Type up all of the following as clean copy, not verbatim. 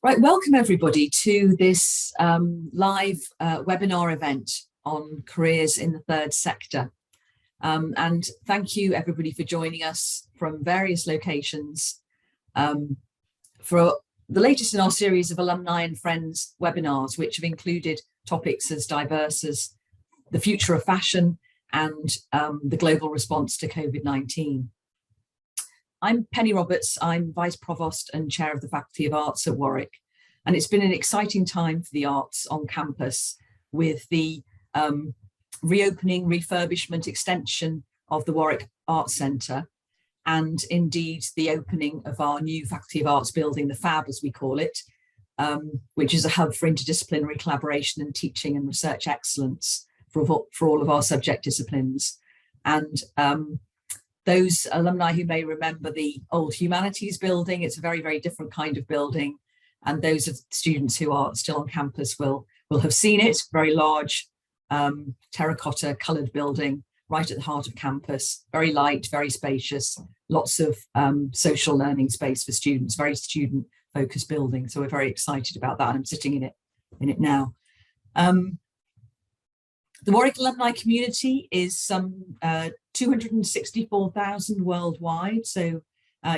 Right, welcome everybody to this live webinar event on careers in the third sector. And thank you everybody for joining us from various locations for the latest in our series of alumni and friends webinars, which have included topics as diverse as the future of fashion and the global response to COVID-19. I'm Penny Roberts, I'm Vice Provost and Chair of the Faculty of Arts at Warwick, and it's been an exciting time for the arts on campus with the reopening, refurbishment, extension of the Warwick Arts Centre, and indeed the opening of our new Faculty of Arts building, the FAB as we call it, which is a hub for interdisciplinary collaboration and teaching and research excellence for all of our subject disciplines. And those alumni who may remember the old humanities building, it's a very, very different kind of building. And those of students who are still on campus will have seen it, very large terracotta coloured building right at the heart of campus, very light, very spacious, lots of social learning space for students, very student focused building. So we're very excited about that. I'm sitting in it now. The Warwick alumni community is some 264,000 worldwide. So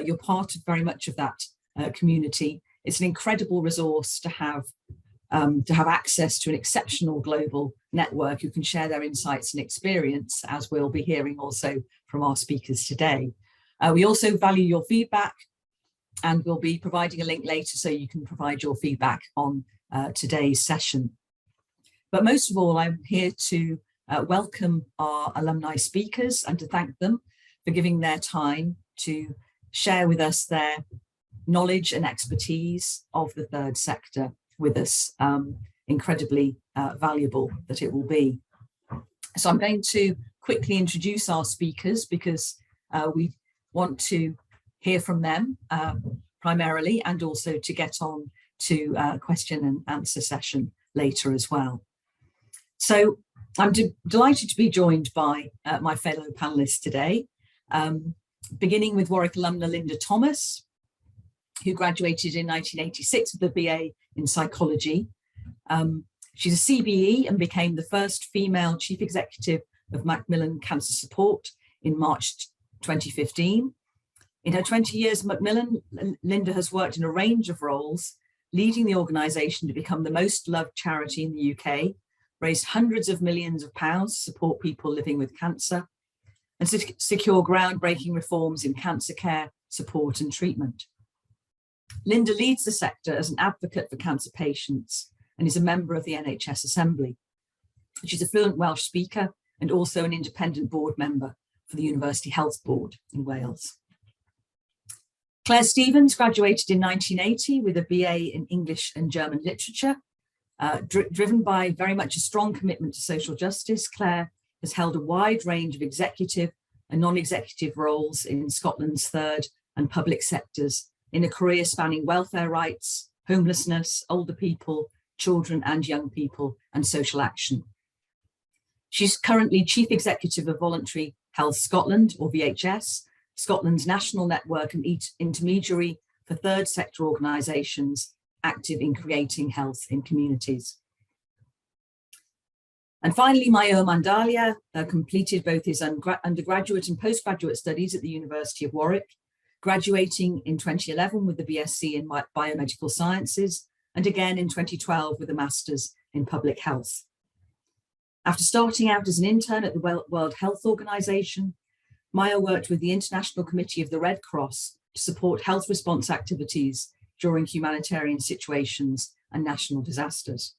you're part of very much of that community. It's an incredible resource to have access to an exceptional global network who can share their insights and experience, as we'll be hearing also from our speakers today. We also value your feedback, and we'll be providing a link later so you can provide your feedback on today's session. But most of all, I'm here to welcome our alumni speakers and to thank them for giving their time to share with us their knowledge and expertise of the third sector with us. Incredibly valuable that it will be. So I'm going to quickly introduce our speakers because we want to hear from them primarily, and also to get on to question and answer session later as well. So I'm delighted to be joined by my fellow panelists today, beginning with Warwick alumna Linda Thomas, who graduated in 1986 with a BA in psychology. She's a CBE and became the first female chief executive of Macmillan Cancer Support in March 2015. In her 20 years at Macmillan, Linda has worked in a range of roles, leading the organisation to become the most loved charity in the UK, raised hundreds of millions of pounds to support people living with cancer, and secure groundbreaking reforms in cancer care, support and treatment. Linda leads the sector as an advocate for cancer patients and is a member of the NHS Assembly. She's a fluent Welsh speaker and also an independent board member for the University Health Board in Wales. Claire Stevens graduated in 1980 with a BA in English and German literature. Driven by very much a strong commitment to social justice, Claire has held a wide range of executive and non-executive roles in Scotland's third and public sectors in a career spanning welfare rights, homelessness, older people, children and young people, and social action. She's currently Chief Executive of Voluntary Health Scotland, or VHS, Scotland's national network and intermediary for third sector organisations active in creating health in communities. And finally, Mayo Mandalia completed both his undergraduate and postgraduate studies at the University of Warwick, graduating in 2011 with the BSc in Biomedical Sciences, and again in 2012 with a Master's in Public Health. After starting out as an intern at the World Health Organization, Maya worked with the International Committee of the Red Cross to support health response activities during humanitarian situations and national disasters.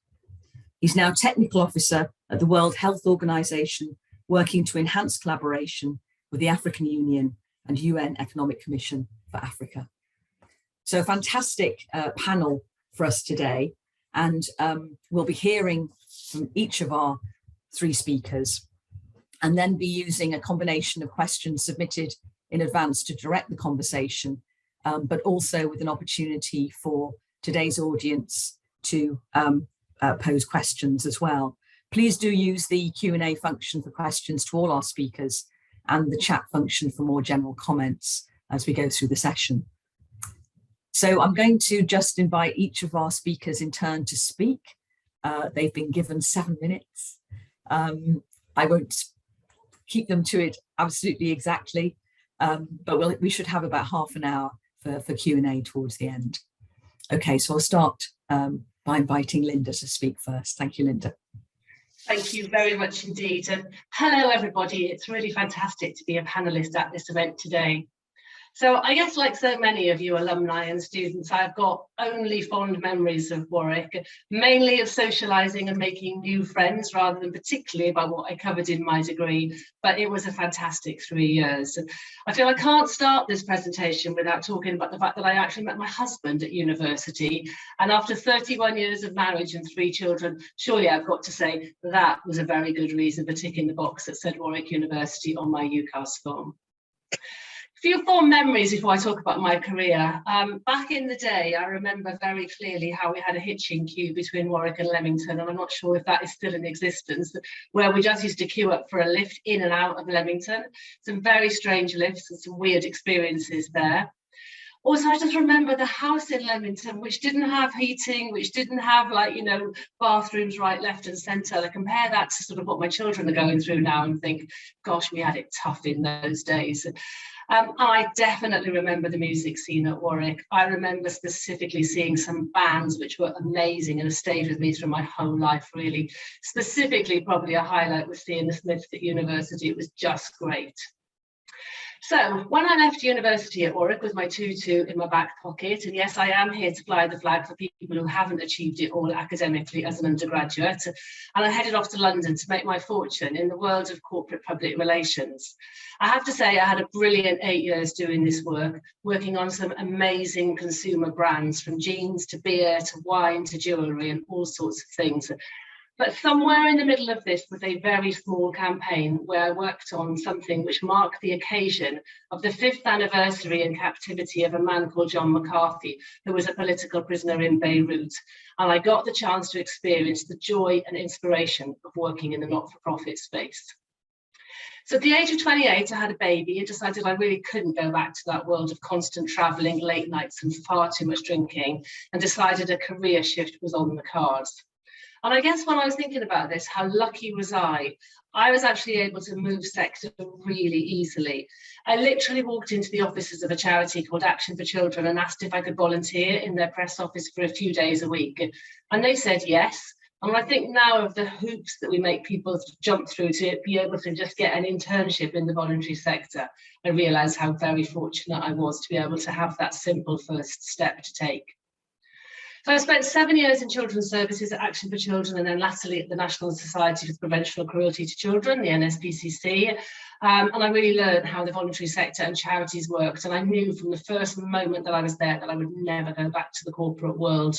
He's now Technical Officer at the World Health Organization, working to enhance collaboration with the African Union and UN Economic Commission for Africa. So a fantastic panel for us today, and we'll be hearing from each of our three speakers and then be using a combination of questions submitted in advance to direct the conversation, but also with an opportunity for today's audience to pose questions as well. Please do use the Q&A function for questions to all our speakers and the chat function for more general comments as we go through the session. So I'm going to just invite each of our speakers in turn to speak. They've been given 7 minutes. I won't keep them to it absolutely exactly, but we should have about half an hour for Q&A towards the end. Okay, so I'll start by inviting Linda to speak first. Thank you, Linda. Thank you very much indeed. And hello, everybody. It's really fantastic to be a panelist at this event today. So I guess, like so many of you alumni and students, I've got only fond memories of Warwick, mainly of socialising and making new friends rather than particularly about what I covered in my degree, but it was a fantastic 3 years. I feel I can't start this presentation without talking about the fact that I actually met my husband at university, and after 31 years of marriage and 3 children, surely I've got to say that was a very good reason for ticking the box that said Warwick University on my UCAS form. A few fond memories before I talk about my career. Back in the day, I remember very clearly how we had a hitching queue between Warwick and Leamington, and I'm not sure if that is still in existence, where we just used to queue up for a lift in and out of Leamington. Some very strange lifts and some weird experiences there. Also, I just remember the house in Leamington, which didn't have heating, which didn't have, like, you know, bathrooms right, left and centre. I compare that to sort of what my children are going through now and think, gosh, we had it tough in those days. I definitely remember the music scene at Warwick. I remember specifically seeing some bands which were amazing and have stayed with me through my whole life, really. Specifically, probably a highlight was seeing the Smiths at university. It was just great. So when I left university at Warwick with my tutu in my back pocket, and yes, I am here to fly the flag for people who haven't achieved it all academically as an undergraduate, and I headed off to London to make my fortune in the world of corporate public relations. I have to say I had a brilliant 8 years doing this work, working on some amazing consumer brands, from jeans to beer to wine to jewellery and all sorts of things. But somewhere in the middle of this was a very small campaign where I worked on something which marked the occasion of the 5th anniversary in captivity of a man called John McCarthy, who was a political prisoner in Beirut. And I got the chance to experience the joy and inspiration of working in the not-for-profit space. So at the age of 28, I had a baby and decided I really couldn't go back to that world of constant travelling, late nights and far too much drinking, and decided a career shift was on the cards. And I guess when I was thinking about this, how lucky was I was actually able to move sector really easily. I literally walked into the offices of a charity called Action for Children and asked if I could volunteer in their press office for a few days a week. And they said yes. And when I think now of the hoops that we make people jump through to be able to just get an internship in the voluntary sector, I realise how very fortunate I was to be able to have that simple first step to take. So I spent 7 years in children's services at Action for Children, and then latterly at the National Society for the Prevention of Cruelty to Children, the NSPCC. And I really learned how the voluntary sector and charities worked. And I knew from the first moment that I was there that I would never go back to the corporate world.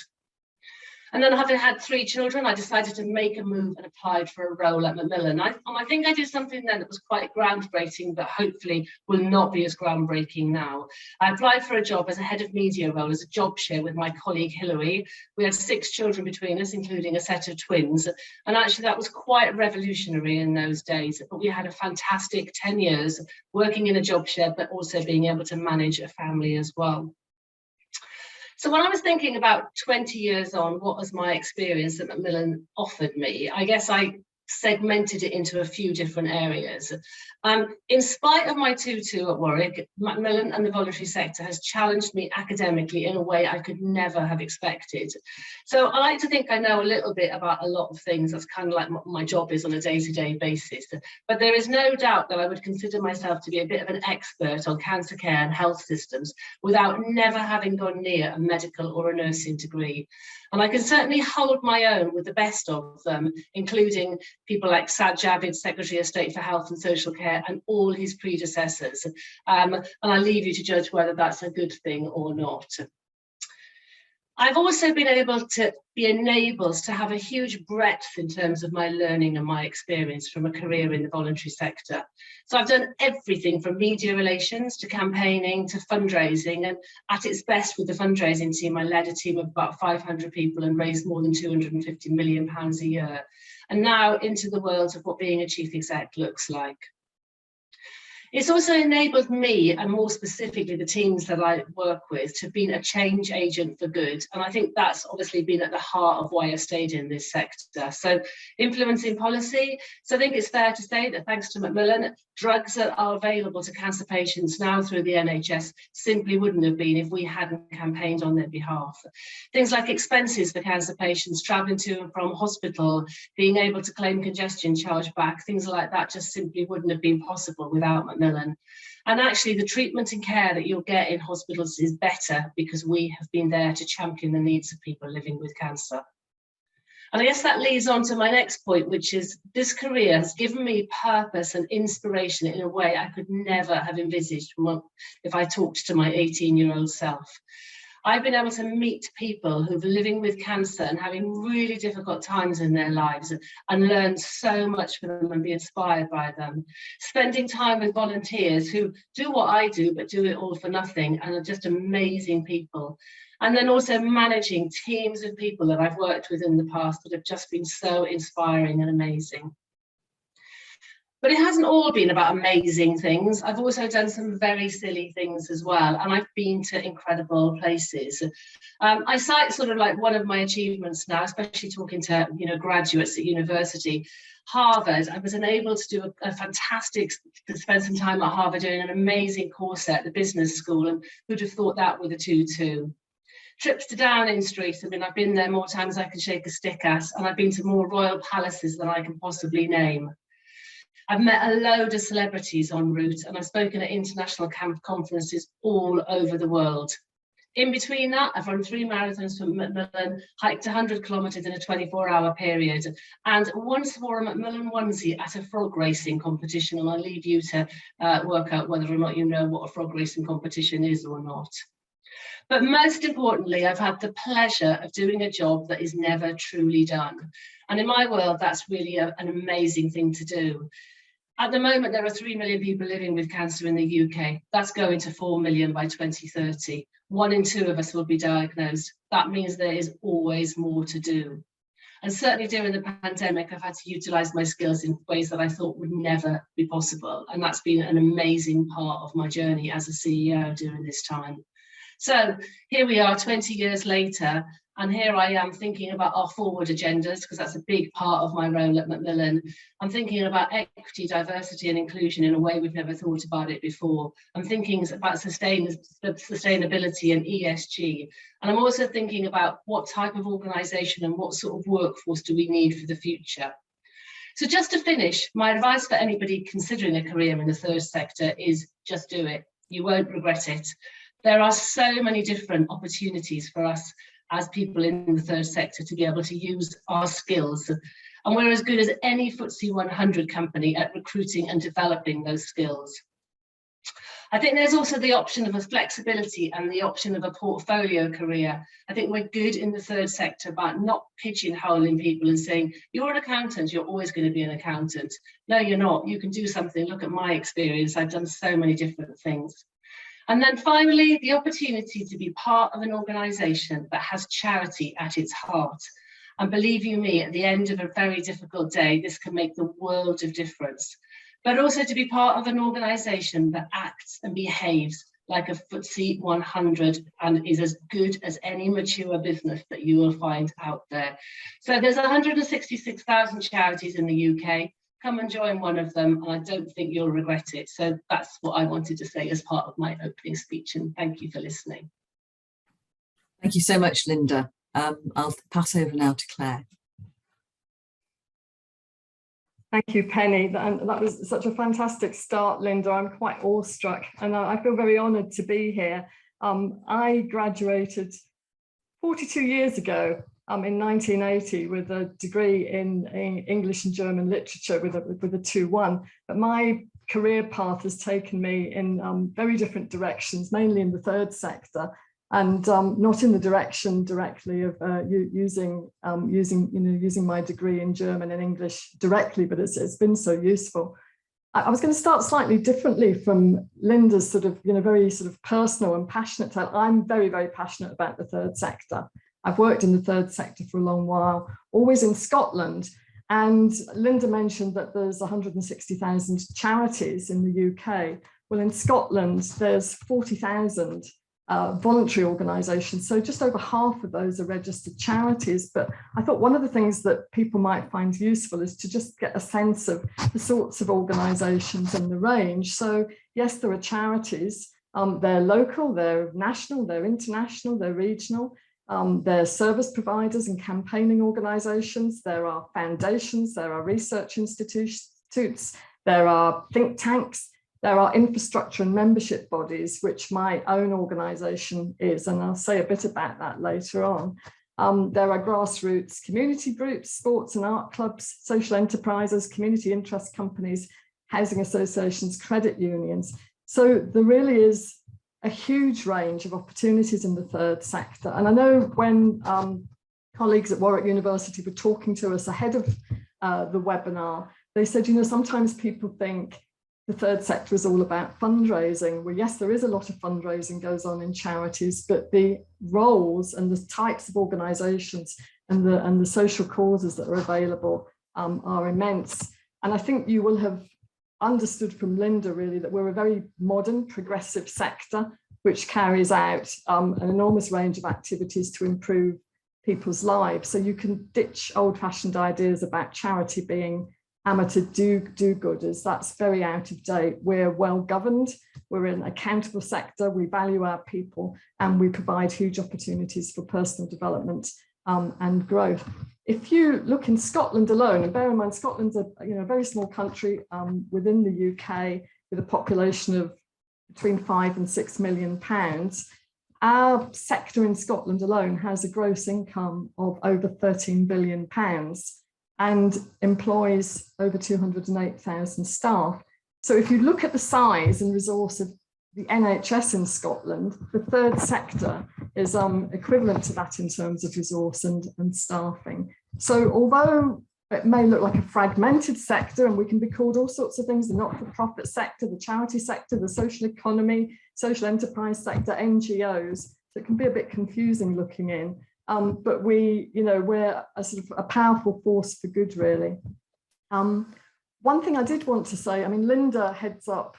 And then, having had 3 children, I decided to make a move and applied for a role at Macmillan. I think I did something then that was quite groundbreaking, but hopefully will not be as groundbreaking now. I applied for a job as a head of media role, as a job share with my colleague Hilary. We had 6 children between us, including a set of twins. And actually that was quite revolutionary in those days. But we had a fantastic 10 years working in a job share, but also being able to manage a family as well. So when I was thinking about 20 years on, what was my experience that Macmillan offered me, I guess I segmented it into a few different areas. In spite of my tutu at Warwick, Macmillan and the voluntary sector has challenged me academically in a way I could never have expected. So I like to think I know a little bit about a lot of things. That's kind of like what my job is on a day-to-day basis. But there is no doubt that I would consider myself to be a bit of an expert on cancer care and health systems without never having gone near a medical or a nursing degree. And I can certainly hold my own with the best of them, including people like Saad Javid, Secretary of State for Health and Social Care, and all his predecessors. And I leave you to judge whether that's a good thing or not. I've also been able to be enabled to have a huge breadth in terms of my learning and my experience from a career in the voluntary sector. So I've done everything from media relations to campaigning to fundraising, and at its best with the fundraising team, I led a team of about 500 people and raised more than £250 million a year. And now into the world of what being a chief exec looks like. It's also enabled me, and more specifically the teams that I work with, to be a change agent for good. And I think that's obviously been at the heart of why I've stayed in this sector. So influencing policy. So I think it's fair to say that thanks to Macmillan, drugs that are available to cancer patients now through the NHS simply wouldn't have been if we hadn't campaigned on their behalf. Things like expenses for cancer patients, travelling to and from hospital, being able to claim congestion charge back, things like that just simply wouldn't have been possible without Macmillan. And actually the treatment and care that you'll get in hospitals is better because we have been there to champion the needs of people living with cancer. And I guess that leads on to my next point, which is this career has given me purpose and inspiration in a way I could never have envisaged if I talked to my 18-year-old self. I've been able to meet people who've living with cancer and having really difficult times in their lives and learn so much from them and be inspired by them. Spending time with volunteers who do what I do, but do it all for nothing and are just amazing people. And then also managing teams of people that I've worked with in the past that have just been so inspiring and amazing. But it hasn't all been about amazing things. I've also done some very silly things as well, and I've been to incredible places. I cite sort of like one of my achievements now, especially talking to graduates at university. Harvard, I was enabled to do a fantastic, spend some time at Harvard doing an amazing course at the business school, and who'd have thought that with a 2-2. Trips to Downing Street, I mean, I've been there more times than I can shake a stick at, and I've been to more royal palaces than I can possibly name. I've met a load of celebrities en route, and I've spoken at international conferences all over the world. In between that, I've run 3 marathons for Macmillan, hiked 100 kilometres in a 24-hour period, and once wore a Macmillan onesie at a frog racing competition, and I'll leave you to work out whether or not you know what a frog racing competition is or not. But most importantly, I've had the pleasure of doing a job that is never truly done. And in my world, that's really an amazing thing to do. At the moment, there are 3 million people living with cancer in the UK. That's going to 4 million by 2030. 1 in 2 of us will be diagnosed. That means there is always more to do. And certainly during the pandemic, I've had to utilise my skills in ways that I thought would never be possible. And that's been an amazing part of my journey as a CEO during this time. So here we are 20 years later, and here I am thinking about our forward agendas, because that's a big part of my role at Macmillan. I'm thinking about equity, diversity and inclusion in a way we've never thought about it before. I'm thinking about sustainability and ESG. And I'm also thinking about what type of organisation and what sort of workforce do we need for the future. So just to finish, my advice for anybody considering a career in the third sector is just do it. You won't regret it. There are so many different opportunities for us as people in the third sector to be able to use our skills. And we're as good as any FTSE 100 company at recruiting and developing those skills. I think there's also the option of a flexibility and the option of a portfolio career. I think we're good in the third sector about not pigeonholing people and saying, you're an accountant, you're always going to be an accountant. No, you're not. You can do something. Look at my experience. I've done so many different things. And then finally, the opportunity to be part of an organisation that has charity at its heart. And believe you me, at the end of a very difficult day, this can make the world of difference. But also to be part of an organisation that acts and behaves like a FTSE 100 and is as good as any mature business that you will find out there. So there's 166,000 charities in the UK. Come and join one of them, and I don't think you'll regret it. So that's what I wanted to say as part of my opening speech, and thank you for listening. Thank you so much, Linda. I'll pass over now to Claire. Thank you, Penny. That was such a fantastic start, Linda. I'm quite awestruck, and I feel very honoured to be here. I graduated 42 years ago in 1980 with a degree in English and German literature with a 2-1. But my career path has taken me in very different directions, mainly in the third sector, and not in the direction directly of using my degree in German and English directly, but it's been so useful. I was going to start slightly differently from Linda's sort of very sort of personal and passionate tale. I'm very, very passionate about the third sector. I've worked in the third sector for a long while, always in Scotland. And Linda mentioned that there's 160,000 charities in the UK. Well, in Scotland, there's 40,000 voluntary organisations. So just over half of those are registered charities. But I thought one of the things that people might find useful is to just get a sense of the sorts of organisations and the range. So yes, there are charities. They're local, they're national, they're international, they're regional. There are service providers and campaigning organisations, there are foundations, there are research institutes, there are think tanks, there are infrastructure and membership bodies, which my own organisation is, and I'll say a bit about that later on. There are grassroots community groups, sports and art clubs, social enterprises, community interest companies, housing associations, credit unions. So there really is a huge range of opportunities in the third sector. And I know when colleagues at Warwick University were talking to us ahead of the webinar, they said, you know, sometimes people think the third sector is all about fundraising. Well, yes, there is a lot of fundraising goes on in charities, but the roles and the types of organisations and the social causes that are available are immense. And I think you will have understood from Linda really that we're a very modern, progressive sector which carries out an enormous range of activities to improve people's lives. So you can ditch old-fashioned ideas about charity being amateur do-gooders. That's very out of date. We're well governed, we're an accountable sector, we value our people, and we provide huge opportunities for personal development and growth. If you look in Scotland alone, and bear in mind Scotland's a very small country within the UK with a population of between 5 and 6 million pounds, our sector in Scotland alone has a gross income of over 13 billion pounds and employs over 208,000 staff. So if you look at the size and resource of the NHS in Scotland, the third sector is equivalent to that in terms of resource and staffing. So although it may look like a fragmented sector, and we can be called all sorts of things, the not-for-profit sector, the charity sector, the social economy, social enterprise sector, NGOs, so it can be a bit confusing looking in. But we're a sort of a powerful force for good, really. One thing I did want to say, I mean, Linda heads up,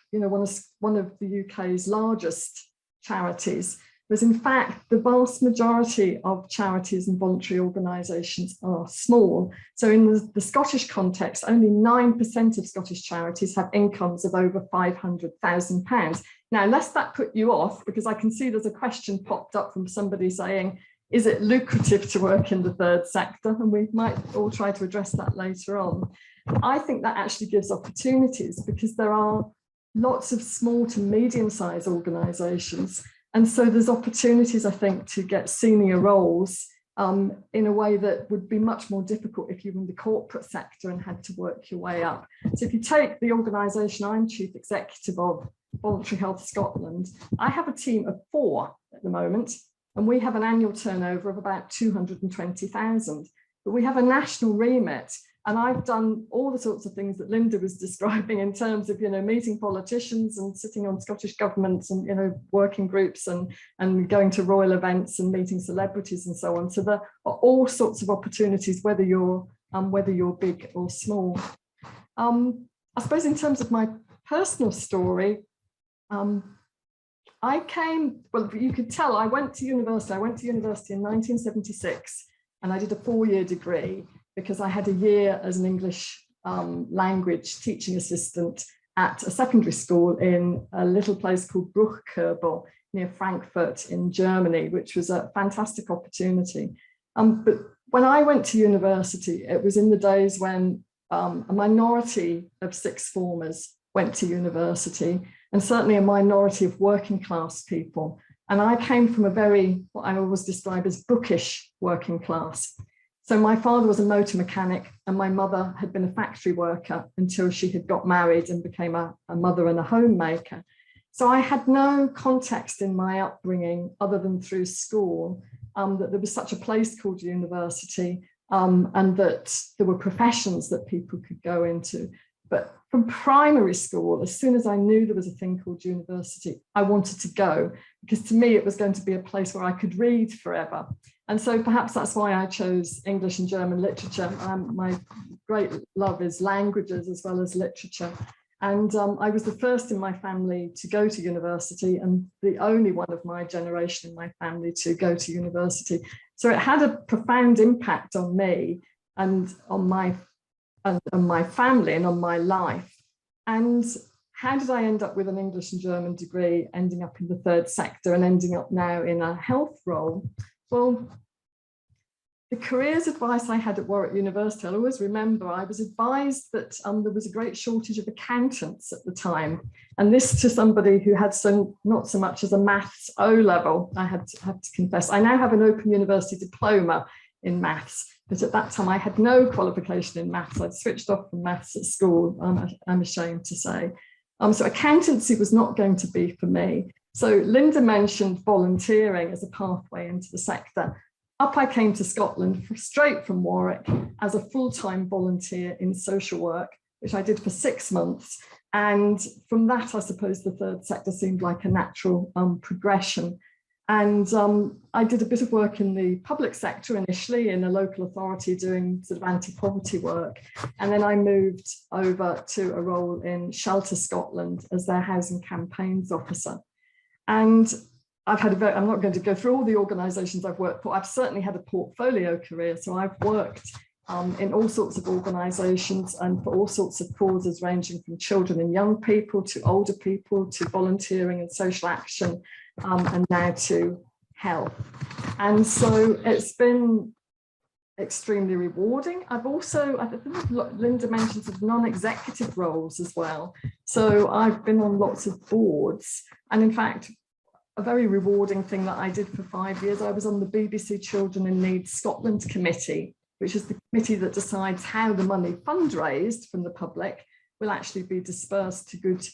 one of the UK's largest charities, whereas in fact, the vast majority of charities and voluntary organisations are small. So in the Scottish context, only 9% of Scottish charities have incomes of over £500,000. Now, unless that put you off, because I can see there's a question popped up from somebody saying, is it lucrative to work in the third sector? And we might all try to address that later on. I think that actually gives opportunities because there are lots of small to medium-sized organisations. And so there's opportunities, I think, to get senior roles in a way that would be much more difficult if you were in the corporate sector and had to work your way up. So if you take the organisation I'm chief executive of, Voluntary Health Scotland, I have a team of 4 at the moment, and we have an annual turnover of about 220,000. But we have a national remit, and I've done all the sorts of things that Linda was describing in terms of, meeting politicians and sitting on Scottish governments and, working groups and going to royal events and meeting celebrities and so on. So there are all sorts of opportunities, whether you're big or small. I suppose in terms of my personal story, you could tell I went to university. I went to university in 1976 and I did a 4-year degree because I had a year as an English language teaching assistant at a secondary school in a little place called Bruchkürbel near Frankfurt in Germany, which was a fantastic opportunity. But when I went to university, it was in the days when a minority of sixth formers went to university, and certainly a minority of working class people. And I came from what I always describe as bookish working class. So my father was a motor mechanic and my mother had been a factory worker until she had got married and became a mother and a homemaker. So I had no context in my upbringing other than through school, that there was such a place called university, and that there were professions that people could go into. But from primary school, as soon as I knew there was a thing called university, I wanted to go, because to me it was going to be a place where I could read forever. And so perhaps that's why I chose English and German literature. My great love is languages as well as literature. And I was the first in my family to go to university and the only one of my generation in my family to go to university. So it had a profound impact on me and on my family and on my life. And how did I end up with an English and German degree, ending up in the third sector and ending up now in a health role? Well, the careers advice I had at Warwick University, I'll always remember, I was advised that there was a great shortage of accountants at the time. And this to somebody who had not so much as a maths O level, I have to confess. I now have an Open University diploma in maths, but at that time I had no qualification in maths. I'd switched off from maths at school, I'm ashamed to say. So accountancy was not going to be for me. So Linda mentioned volunteering as a pathway into the sector. Up I came to Scotland straight from Warwick as a full-time volunteer in social work, which I did for 6 months. And from that, I suppose the third sector seemed like a natural progression. And I did a bit of work in the public sector initially in a local authority doing sort of anti-poverty work. And then I moved over to a role in Shelter Scotland as their housing campaigns officer. And I've had I'm not going to go through all the organisations I've worked for. I've certainly had a portfolio career. So I've worked in all sorts of organisations and for all sorts of causes, ranging from children and young people to older people to volunteering and social action, and now to health. And so it's been extremely rewarding. I think Linda mentioned sort of non-executive roles as well. So I've been on lots of boards, and in fact, a very rewarding thing that I did for 5 years, I was on the BBC Children in Need Scotland Committee, which is the committee that decides how the money fundraised from the public will actually be dispersed to good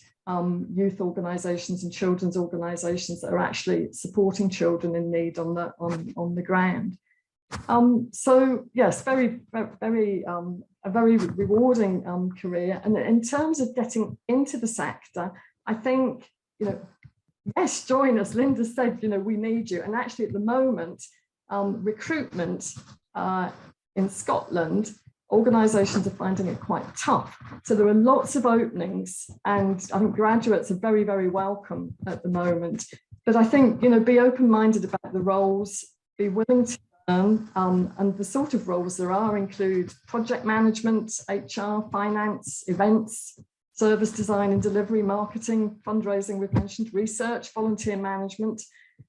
youth organisations and children's organisations that are actually supporting children in need on the ground. So yes, a very rewarding career. And in terms of getting into the sector, I think, yes, join us. Linda said, we need you. And actually at the moment, recruitment in Scotland, organisations are finding it quite tough. So there are lots of openings, and I think graduates are very, very welcome at the moment. But I think, be open-minded about the roles, be willing to learn, and the sort of roles there are include project management, HR, finance, events, service design and delivery, marketing, fundraising, we've mentioned, research, volunteer management,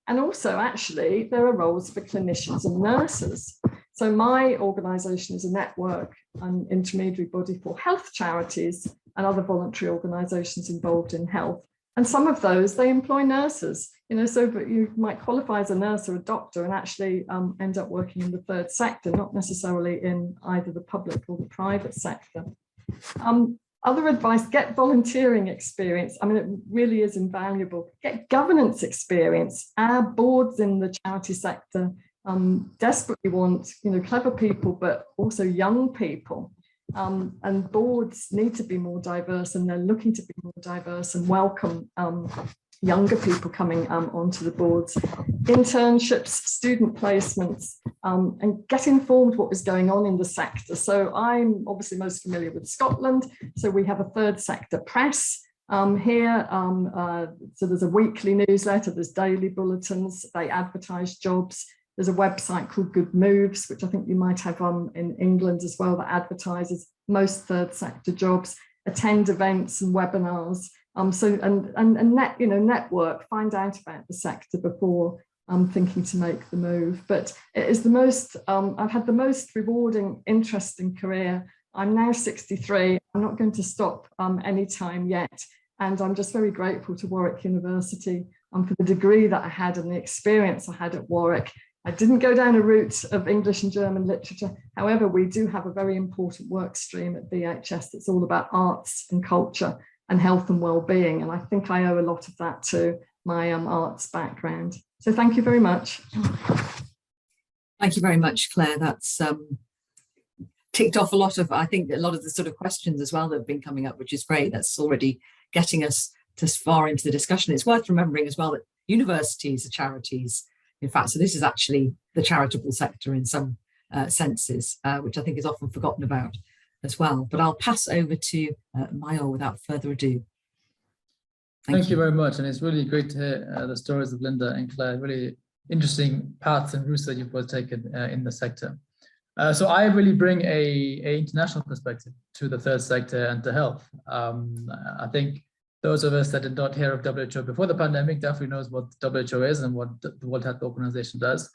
and also actually there are roles for clinicians and nurses. So my organisation is a network and intermediary body for health charities and other voluntary organisations involved in health. And some of those, they employ nurses, so that you might qualify as a nurse or a doctor and actually end up working in the third sector, not necessarily in either the public or the private sector. Other advice, get volunteering experience. I mean, it really is invaluable. Get governance experience. Our boards in the charity sector desperately want, clever people, but also young people. And boards need to be more diverse, and they're looking to be more diverse and welcome younger people coming onto the boards. Internships, student placements, and get informed what is going on in the sector. So I'm obviously most familiar with Scotland. So we have a third sector press here. So there's a weekly newsletter, there's daily bulletins, they advertise jobs. There's a website called Good Moves, which I think you might have in England as well, that advertises most third sector jobs. Attend events and webinars. Network, find out about the sector before thinking to make the move. But it is the most, I've had the most rewarding, interesting career. I'm now 63. I'm not going to stop anytime yet. And I'm just very grateful to Warwick University for the degree that I had and the experience I had at Warwick. I didn't go down a route of English and German literature. However, we do have a very important work stream at VHS that's all about arts and culture and health and well-being. And I think I owe a lot of that to my arts background. So thank you very much. Thank you very much, Claire. That's ticked off a lot of, I think, a lot of the sort of questions as well that have been coming up, which is great. That's already getting us to far into the discussion. It's worth remembering as well that universities are charities, in fact. So this is actually the charitable sector in some senses, which I think is often forgotten about as well. But I'll pass over to Mayol without further ado. Thank you very much. And it's really great to hear the stories of Linda and Claire, really interesting paths and routes that you've both taken in the sector. So I really bring a international perspective to the third sector and to health. I think those of us that did not hear of WHO before the pandemic definitely knows what WHO is and what the World Health Organization does.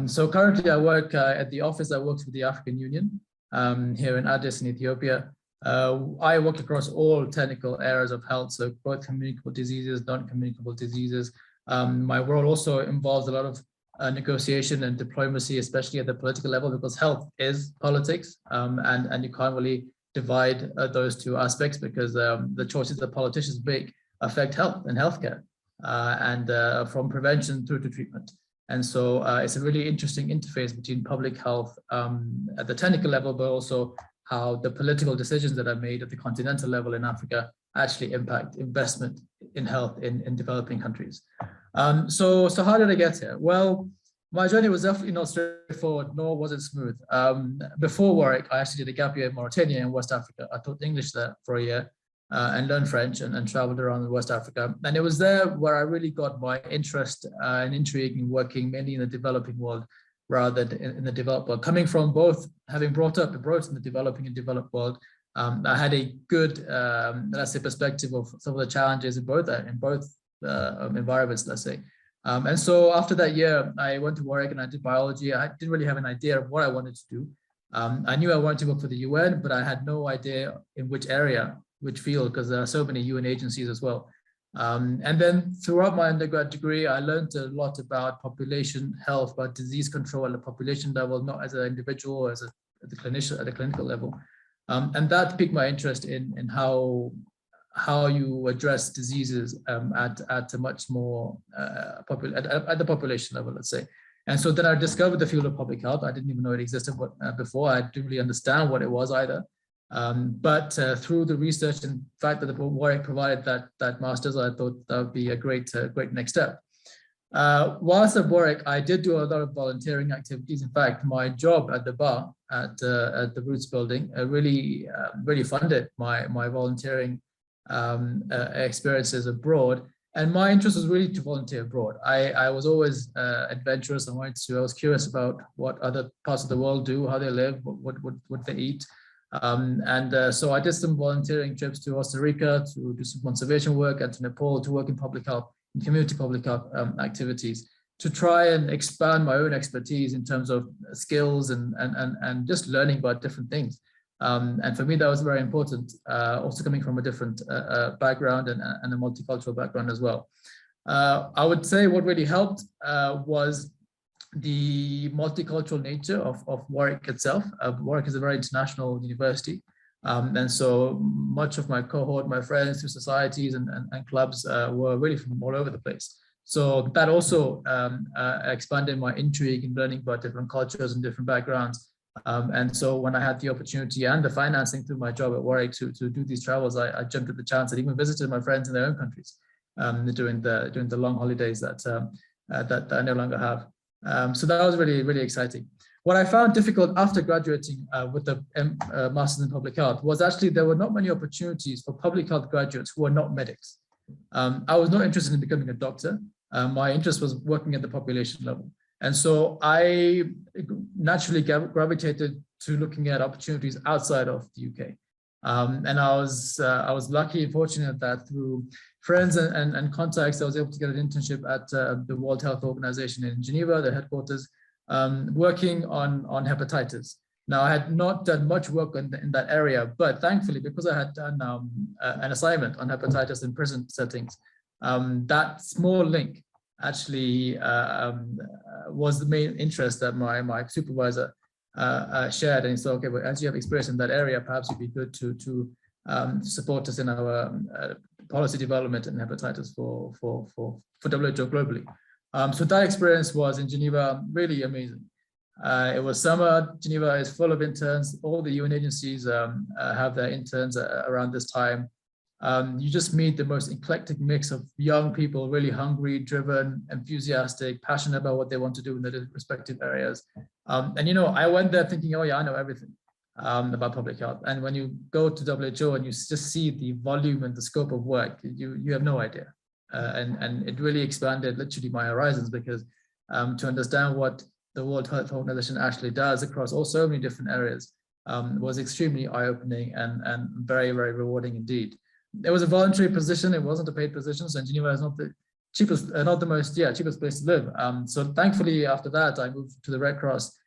So currently I work at the office that works with the African Union here in Addis in Ethiopia. I work across all technical areas of health, so both communicable diseases, non-communicable diseases. My role also involves a lot of negotiation and diplomacy, especially at the political level, because health is politics, and you can't really divide those two aspects, because the choices that politicians make affect health and healthcare, and from prevention through to treatment. And so it's a really interesting interface between public health at the technical level, but also how the political decisions that are made at the continental level in Africa actually impact investment in health in developing countries. So how did I get here? Well, my journey was definitely not straightforward, nor was it smooth. Before Warwick, I actually did a gap year in Mauritania in West Africa. I taught English there for a year and learned French and traveled around West Africa. And it was there where I really got my interest and intrigue in working mainly in the developing world rather than in the developed world. Coming from both, having brought up abroad in the developing and developed world, I had a good, let's say, perspective of some of the challenges in both environments, let's say. And so after that year, I went to Warwick and I did biology. I didn't really have an idea of what I wanted to do. I knew I wanted to work for the UN, but I had no idea in which area, which field, because there are so many UN agencies as well. And then throughout my undergrad degree, I learned a lot about population health, about disease control at the population level, not as an individual or as a clinician at the clinical level. And that piqued my interest in how you address diseases at a much more at the population level, let's say. And so then I discovered the field of public health. I didn't even know it existed before. I didn't really understand what it was either. But through the research and the fact that the Warwick provided that master's, I thought that would be a great next step. Whilst at Warwick, I did do a lot of volunteering activities. In fact, my job at the bar at the Roots building really funded my volunteering experiences abroad. And my interest was really to volunteer abroad. I was always adventurous. I was curious about what other parts of the world do, how they live, what they eat. So I did some volunteering trips to Costa Rica to do some conservation work, and to Nepal to work in public health, in community public health activities, to try and expand my own expertise in terms of skills and just learning about different things. And for me, that was very important, also coming from a different background and a multicultural background as well. I would say what really helped was the multicultural nature of Warwick itself. Warwick is a very international university. And so much of my cohort, my friends through societies and clubs were really from all over the place. So that also expanded my intrigue in learning about different cultures and different backgrounds. And so when I had the opportunity and the financing through my job at Warwick to do these travels, I jumped at the chance and even visited my friends in their own countries during the long holidays that I no longer have. So that was really, really exciting. What I found difficult after graduating with the Masters in Public Health was actually there were not many opportunities for public health graduates who are not medics. I was not interested in becoming a doctor. My interest was working at the population level. And so I naturally gravitated to looking at opportunities outside of the UK. And I was lucky and fortunate that through friends and contacts, I was able to get an internship at the World Health Organization in Geneva, their headquarters, working on hepatitis. Now, I had not done much work in that area, but thankfully, because I had done an assignment on hepatitis in prison settings, that small link actually was the main interest that my supervisor shared. And so, okay, well, as you have experience in that area, perhaps it'd be good to support us in our policy development in hepatitis for WHO globally. So that experience was in Geneva really amazing. It was summer. Geneva is full of interns. All the UN agencies have their interns around this time. You just meet the most eclectic mix of young people, really hungry, driven, enthusiastic, passionate about what they want to do in their respective areas. And, you know, I went there thinking, oh yeah, I know everything about public health. And when you go to WHO and you just see the volume and the scope of work, you have no idea. And it really expanded literally my horizons, because to understand what the World Health Organization actually does across so many different areas was extremely eye-opening and very, very rewarding indeed. It was a voluntary position. It wasn't a paid position. So Geneva is not the cheapest, not the most, cheapest place to live. So thankfully, after that, I moved to the Red Cross,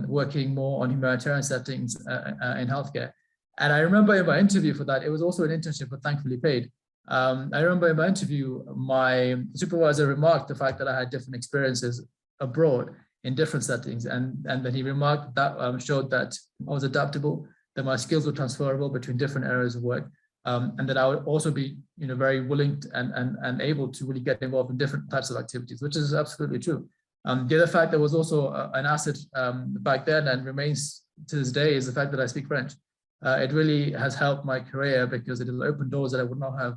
working more on humanitarian settings in healthcare. And I remember in my interview for that, it was also an internship, but thankfully paid. I remember in my interview, my supervisor remarked the fact that I had different experiences abroad in different settings. And then he remarked that showed that I was adaptable, that my skills were transferable between different areas of work. And that I would also be, you know, very willing and able to really get involved in different types of activities, which is absolutely true. The other fact that was also an asset back then and remains to this day is the fact that I speak French. It really has helped my career because it has opened doors that I would not have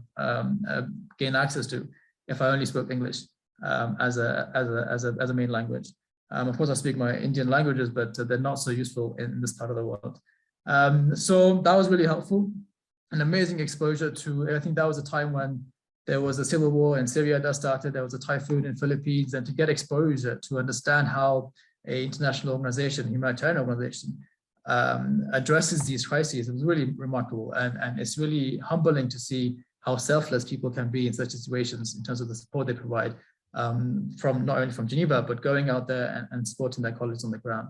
gained access to if I only spoke English as a main language. Of course, I speak my Indian languages, but they're not so useful in this part of the world. So that was really helpful. An amazing exposure to, I think that was a time when there was a civil war in Syria that started, there was a typhoon in Philippines, and to get exposure to understand how an international organization, humanitarian organization, addresses these crises, it was really remarkable. And it's really humbling to see how selfless people can be in such situations in terms of the support they provide, from not only from Geneva, but going out there and supporting their colleagues on the ground.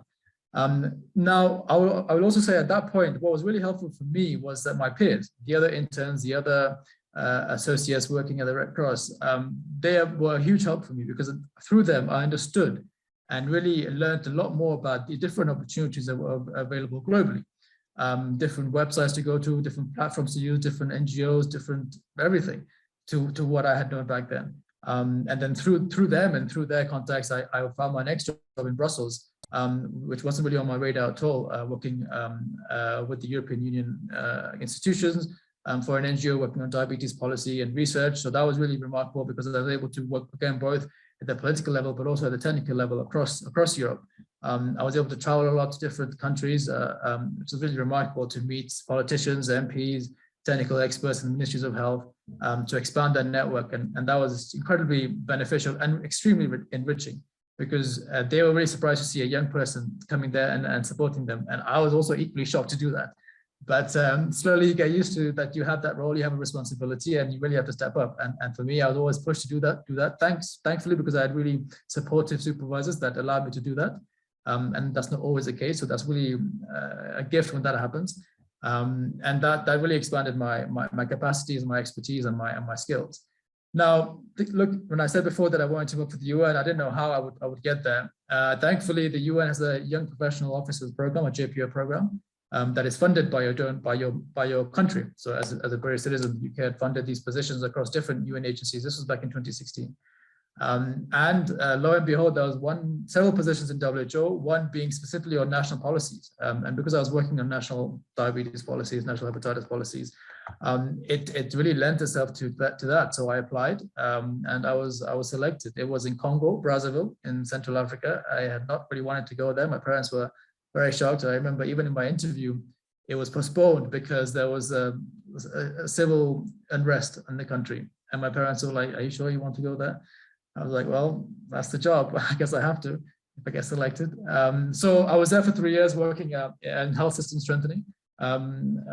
Now, I will also say at that point, what was really helpful for me was that my peers, the other interns, the other associates working at the Red Cross, they were a huge help for me, because through them, I understood and really learned a lot more about the different opportunities that were available globally. Different websites to go to, different platforms to use, different NGOs, different everything to what I had known back then. And then through them and through their contacts, I found my next job in Brussels, which wasn't really on my radar at all, working with the European Union institutions for an NGO working on diabetes policy and research. So that was really remarkable, because I was able to work again both at the political level, but also at the technical level across Europe. I was able to travel a lot to different countries, which was really remarkable to meet politicians, MPs, technical experts in the ministries of health, to expand that network. And that was incredibly beneficial and extremely enriching, because they were really surprised to see a young person coming there and supporting them. And I was also equally shocked to do that. But slowly you get used to that, you have that role, you have a responsibility, and you really have to step up. And for me, I was always pushed to do that. Thankfully, because I had really supportive supervisors that allowed me to do that. And that's not always the case. So that's really a gift when that happens. And that really expanded my capacities, my expertise, and my skills. Now, look, when I said before that I wanted to work for the UN, I didn't know how I would get there. Thankfully, the UN has a Young Professional Officers Program, a JPO program, that is funded by your country. So as a British citizen, the UK had funded these positions across different UN agencies. This was back in 2016. And lo and behold, there was several positions in WHO, one being specifically on national policies. And because I was working on national diabetes policies, national hepatitis policies, it really lent itself to that. So I applied, and I was selected. It was in Congo, Brazzaville, in Central Africa. I had not really wanted to go there. My parents were very shocked. I remember even in my interview, it was postponed because there was a civil unrest in the country. And my parents were like, "Are you sure you want to go there?" I was like, "Well, that's the job. I guess I have to if I get selected." So I was there for 3 years working in health system strengthening,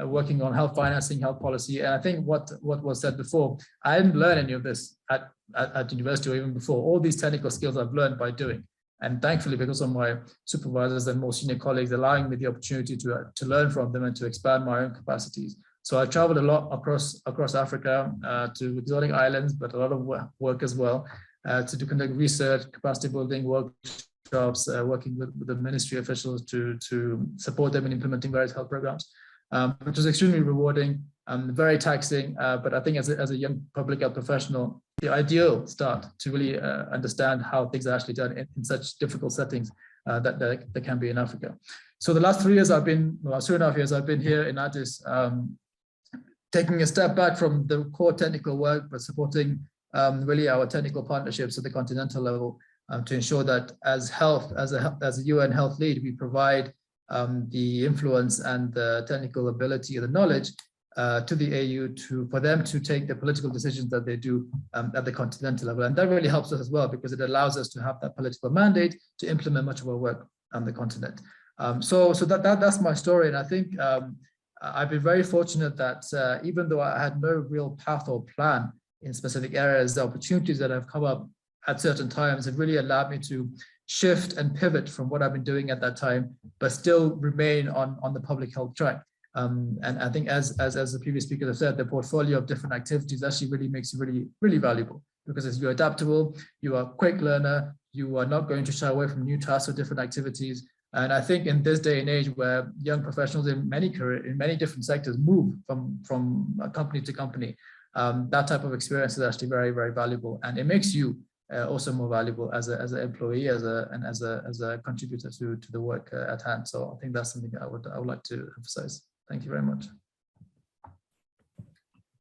working on health financing, health policy. And I think what was said before, I didn't learn any of this at university or even before. All these technical skills I've learned by doing. And thankfully, because of my supervisors and more senior colleagues allowing me the opportunity to learn from them and to expand my own capacities. So I traveled a lot across Africa to exotic islands, but a lot of work as well, to conduct research, capacity building workshops, working with the ministry officials to support them in implementing various health programs, which was extremely rewarding, very taxing. But I think as a young public health professional, the ideal start to really understand how things are actually done in such difficult settings that can be in Africa. So the last 3 years I've been, well, 2.5 years I've been here in Addis, taking a step back from the core technical work, but supporting really our technical partnerships at the continental level to ensure that as a UN health lead, we provide the influence and the technical ability and the knowledge to the AU for them to take the political decisions that they do at the continental level. And that really helps us as well, because it allows us to have that political mandate to implement much of our work on the continent. So that's my story. And I think I've been very fortunate that even though I had no real path or plan in specific areas, the opportunities that have come up at certain times have really allowed me to shift and pivot from what I've been doing at that time, but still remain on the public health track. And I think as the previous speaker have said, the portfolio of different activities actually really makes you really valuable, because as you're adaptable, you are a quick learner, you are not going to shy away from new tasks or different activities. And I think in this day and age where young professionals in many different sectors move from company to company, that type of experience is actually very, very valuable, and it makes you also more valuable as an employee, as a contributor to the work at hand. So I think that's something I would like to emphasize. Thank you very much.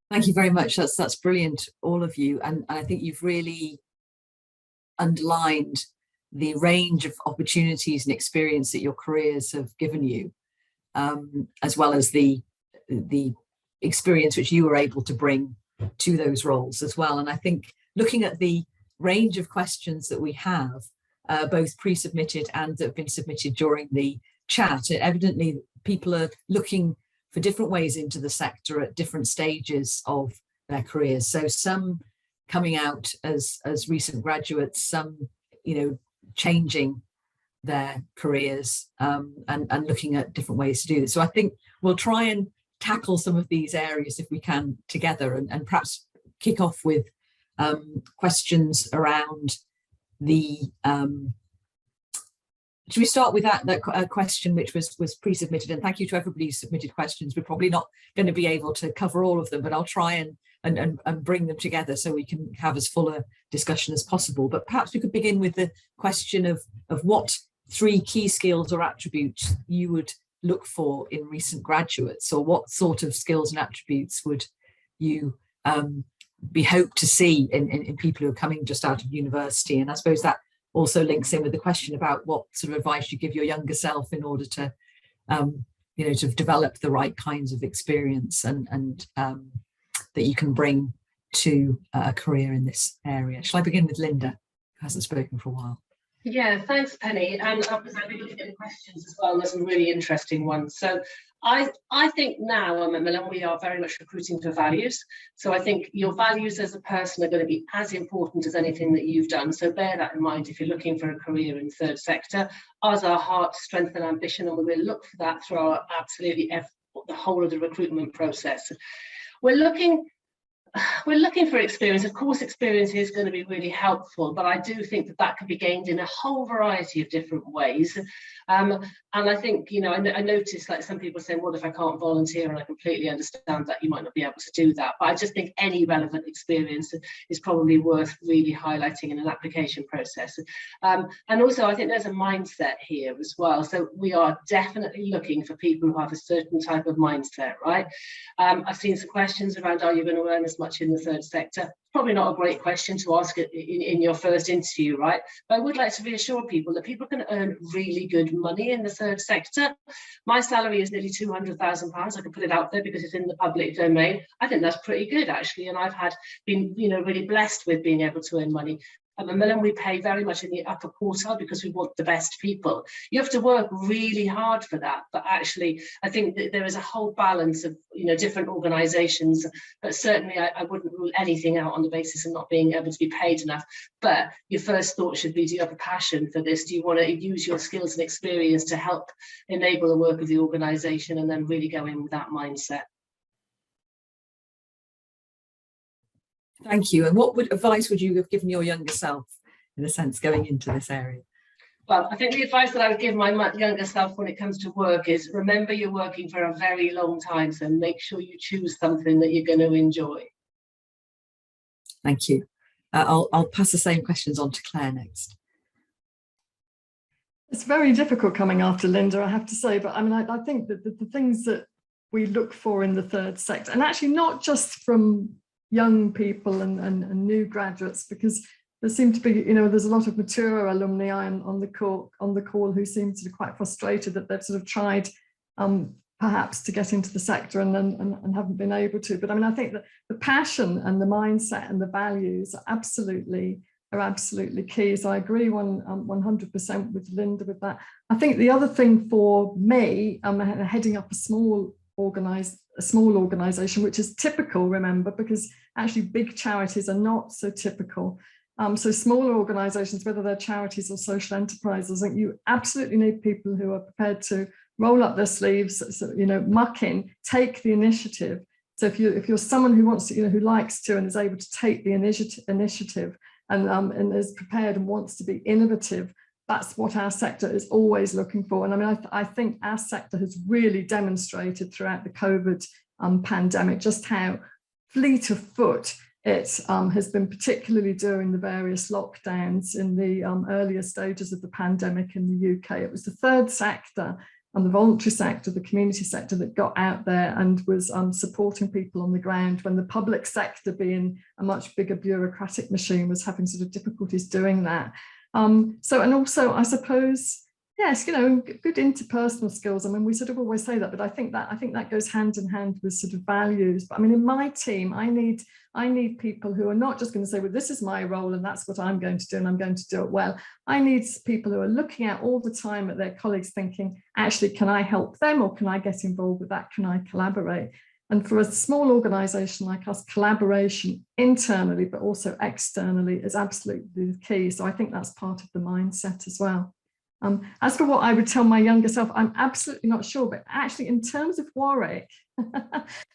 Thank you very much. That's brilliant, all of you, and I think you've really underlined the range of opportunities and experience that your careers have given you, as well as the experience which you were able to bring to those roles as well. And I think looking at the range of questions that we have, both pre-submitted and that have been submitted during the chat, evidently people are looking for different ways into the sector at different stages of their careers. So some coming out as recent graduates, some, changing their careers and looking at different ways to do this. So I think we'll try and tackle some of these areas if we can together, and perhaps kick off with questions around the should we start with that question which was pre-submitted? And thank you to everybody who submitted questions. We're probably not going to be able to cover all of them, but I'll try and bring them together so we can have as full a discussion as possible. But perhaps we could begin with the question of what 3 key skills or attributes you would look for in recent graduates, or what sort of skills and attributes would you be hoped to see in people who are coming just out of university? And I suppose that also links in with the question about what sort of advice you give your younger self in order to to develop the right kinds of experience and that you can bring to a career in this area. Shall I begin with Linda, who hasn't spoken for a while? Yeah, thanks, Penny. And I've been looking at the questions as well. There's some really interesting ones. So I think now at Macmillan we are very much recruiting for values. So I think your values as a person are going to be as important as anything that you've done. So bear that in mind if you're looking for a career in the third sector. Ours are heart, strength and ambition, and we will look for that through our the whole of the recruitment process. We're looking for experience. Of course, experience is going to be really helpful, but I do think that can be gained in a whole variety of different ways. And I think, I noticed like some people saying, well, if I can't volunteer, and I completely understand that you might not be able to do that. But I just think any relevant experience is probably worth really highlighting in an application process. And also, I think there's a mindset here as well. So we are definitely looking for people who have a certain type of mindset, right? I've seen some questions around, are you going to earn as much in the third sector? Probably not a great question to ask in your first interview, right? But I would like to reassure people that people can earn really good money in the third sector. My salary is nearly £200,000. I can put it out there because it's in the public domain. I think that's pretty good, actually. And I've been really blessed with being able to earn money. At Macmillan, we pay very much in the upper quartile because we want the best people. You have to work really hard for that. But actually, I think that there is a whole balance of different organisations. But certainly, I wouldn't rule anything out on the basis of not being able to be paid enough. But your first thought should be, do you have a passion for this? Do you want to use your skills and experience to help enable the work of the organisation, and then really go in with that mindset? Thank you. And what advice would you have given your younger self, in a sense, going into this area? Well, I think the advice that I would give my younger self when it comes to work is, remember you're working for a very long time, so make sure you choose something that you're going to enjoy. Thank you. I'll pass the same questions on to Claire next. It's very difficult coming after Linda, I have to say, but I mean, I think that the things that we look for in the third sector, and actually not just from young people and new graduates, because there seem to be, you know, there's a lot of mature alumni on the call who seem to be quite frustrated that they've sort of tried perhaps to get into the sector and haven't been able to. But I mean, I think that the passion and the mindset and the values are absolutely key. So I agree 100% with Linda with that. I think the other thing for me, heading up a small organisation, which is typical, remember, because actually big charities are not so typical. So smaller organisations, whether they're charities or social enterprises, I think you absolutely need people who are prepared to roll up their sleeves, so, you know, muck in, take the initiative. So if you're someone who wants to, you know, who likes to and is able to take the initiative and is prepared and wants to be innovative, that's what our sector is always looking for. And I mean, I think our sector has really demonstrated throughout the COVID pandemic just how fleet of foot it has been, particularly during the various lockdowns in the earlier stages of the pandemic in the UK. It was the third sector and the voluntary sector, the community sector, that got out there and was supporting people on the ground when the public sector, being a much bigger bureaucratic machine, was having sort of difficulties doing that. So, and also, I suppose, yes, you know, good interpersonal skills. I mean, we sort of always say that, but I think that goes hand in hand with sort of values. But I mean, in my team, I need people who are not just going to say, well, this is my role and that's what I'm going to do and I'm going to do it well. I need people who are looking out all the time at their colleagues thinking, actually, can I help them or can I get involved with that? Can I collaborate? And for a small organisation like us, collaboration internally, but also externally, is absolutely the key. So I think that's part of the mindset as well. As for what I would tell my younger self, I'm absolutely not sure, but actually in terms of Warwick,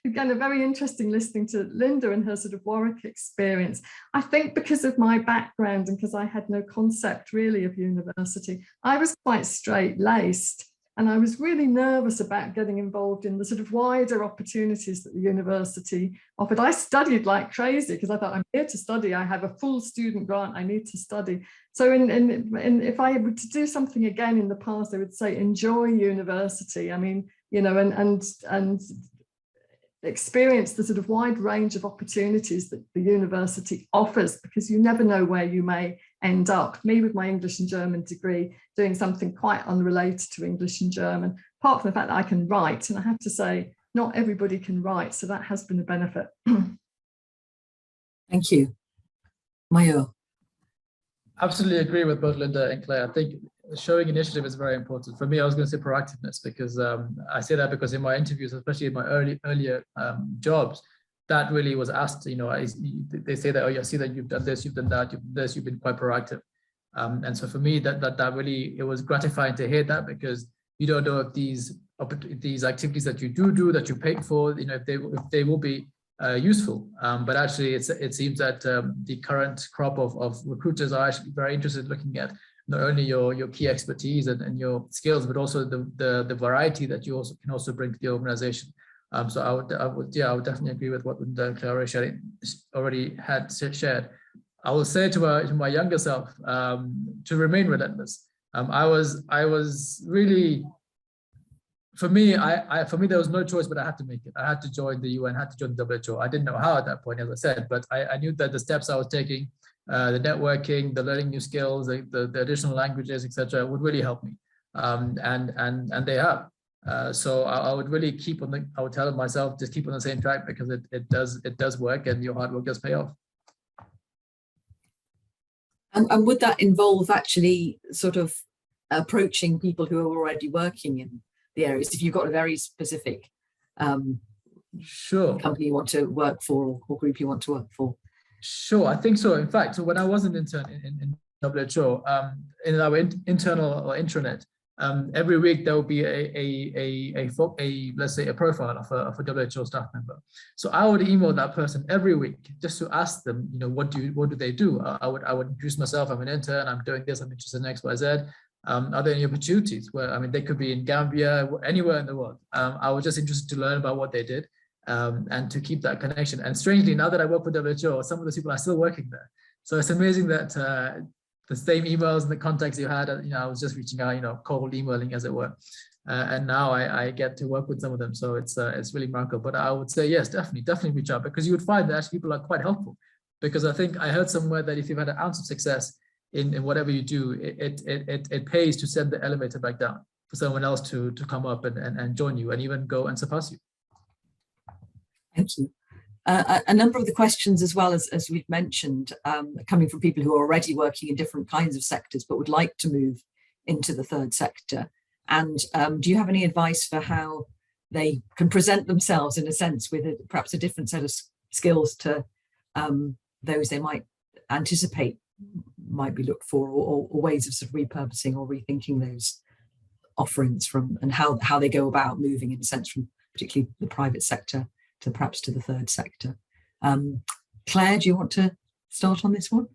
again, very interesting listening to Linda and her sort of Warwick experience. I think because of my background and because I had no concept really of university, I was quite straight-laced. And I was really nervous about getting involved in the sort of wider opportunities that the university offered. I studied like crazy because I thought, I'm here to study. I have a full student grant. I need to study. So if I were to do something again in the past, I would say enjoy university. I mean, you know, and experience the sort of wide range of opportunities that the university offers, because you never know where you may end up. Me, with my English and German degree, doing something quite unrelated to English and German, apart from the fact that I can write, and I have to say, not everybody can write, so that has been a benefit. Thank you. Mayo. Absolutely agree with both Linda and Claire. I think showing initiative is very important. For me, I was going to say proactiveness, because I say that because in my interviews, especially in my earlier jobs, that really was asked. You know, they say that, oh, I see that you've done this, you've done that, you've done this, you've been quite proactive. And so for me, that really, it was gratifying to hear that, because you don't know if these activities that you do that you pay for, you know, if they will be useful. But actually, it seems that the current crop of recruiters are actually very interested in looking at not only your key expertise and your skills, but also the variety that you can also bring to the organization. So I would definitely agree with what Claire already had shared. I will say to my younger self to remain relentless. I was really, for me, there was no choice, but I had to make it. I had to join the UN, had to join the WHO. I didn't know how at that point, as I said, but I knew that the steps I was taking, the networking, the learning new skills, the additional languages, etc., would really help me, and they have. So I would really I would tell myself, just keep on the same track, because it does work, and your hard work does pay off. And would that involve actually sort of approaching people who are already working in the areas, if you've got a very specific sure company you want to work for, or group you want to work for? Sure, I think so. In fact, so when I was an intern in WHO, in our internal or intranet, every week there will be let's say a profile of a WHO staff member. So I would email that person every week just to ask them, you know, what do they do? I would introduce myself. I'm an intern. I'm doing this. I'm interested in X, Y, Z. Are there any opportunities where, I mean, they could be in Gambia, anywhere in the world. I was just interested to learn about what they did and to keep that connection. And strangely, now that I work for WHO, some of those people are still working there. So it's amazing that the same emails and the contacts you had. You know, I was just reaching out, cold emailing, as it were. And now I get to work with some of them. So it's really remarkable. But I would say, yes, definitely reach out, because you would find that actually people are quite helpful. Because I think I heard somewhere that if you've had an ounce of success in whatever you do, it pays to send the elevator back down for someone else to come up and join you and even go and surpass you. Thank you. A number of the questions, as well as we've mentioned, coming from people who are already working in different kinds of sectors but would like to move into the third sector. And do you have any advice for how they can present themselves, in a sense, with perhaps a different set of skills to those they might anticipate might be looked for, or ways of sort of repurposing or rethinking those offerings and how they go about moving, in a sense, from particularly the private sector to perhaps to the third sector? Claire, do you want to start on this one?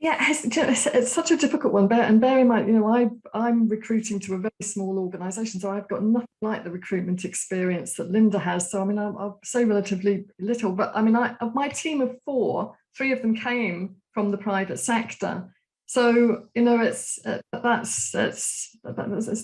Yeah, it's such a difficult one. And bear in mind, I'm recruiting to a very small organisation, so I've got nothing like the recruitment experience that Linda has. So, I mean, I'll say relatively little, but I mean, of my team of 4, 3 of them came from the private sector. So, it's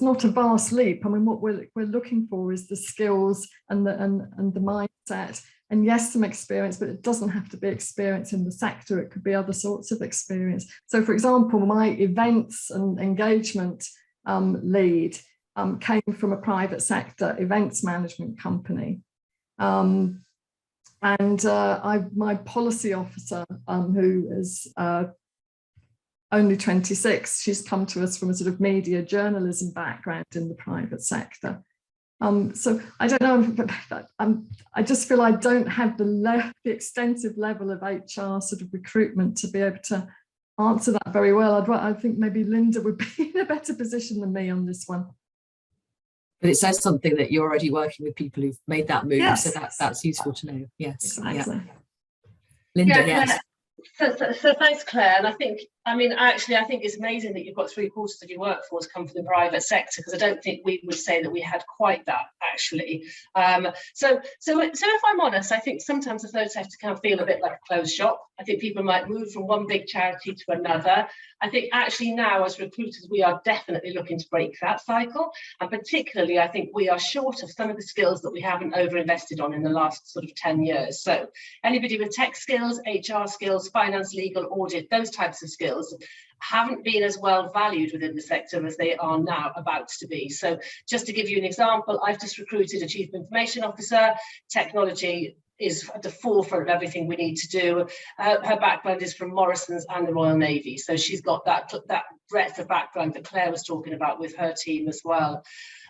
not a vast leap. I mean, what we're looking for is the skills and the mindset. And yes, some experience, but it doesn't have to be experience in the sector. It could be other sorts of experience. So, for example, my events and engagement lead came from a private sector events management company. My policy officer, who is only 26, she's come to us from a sort of media journalism background in the private sector. So I don't know, I just feel I don't have the extensive level of HR sort of recruitment to be able to answer that very well. I think maybe Linda would be in a better position than me on this one. But it says something that you're already working with people who've made that move, yes. So that's useful to know. Yes, exactly. Yeah. Linda, yes. So thanks, Claire. And I think it's amazing that you've got 3/4 of your workforce come from the private sector, because I don't think we would say that we had quite that, actually. So if I'm honest, I think sometimes the third sector can feel a bit like a closed shop. I think people might move from one big charity to another. I think actually now, as recruiters, we are definitely looking to break that cycle. And particularly, I think we are short of some of the skills that we haven't over-invested on in the last sort of 10 years. So anybody with tech skills, HR skills, finance, legal, audit, those types of skills haven't been as well valued within the sector as they are now about to be. So just to give you an example, I've just recruited a chief information officer. Technology is at the forefront of everything we need to do. Her background is from Morrison's and the Royal Navy. So she's got that breadth of background that Claire was talking about with her team as well.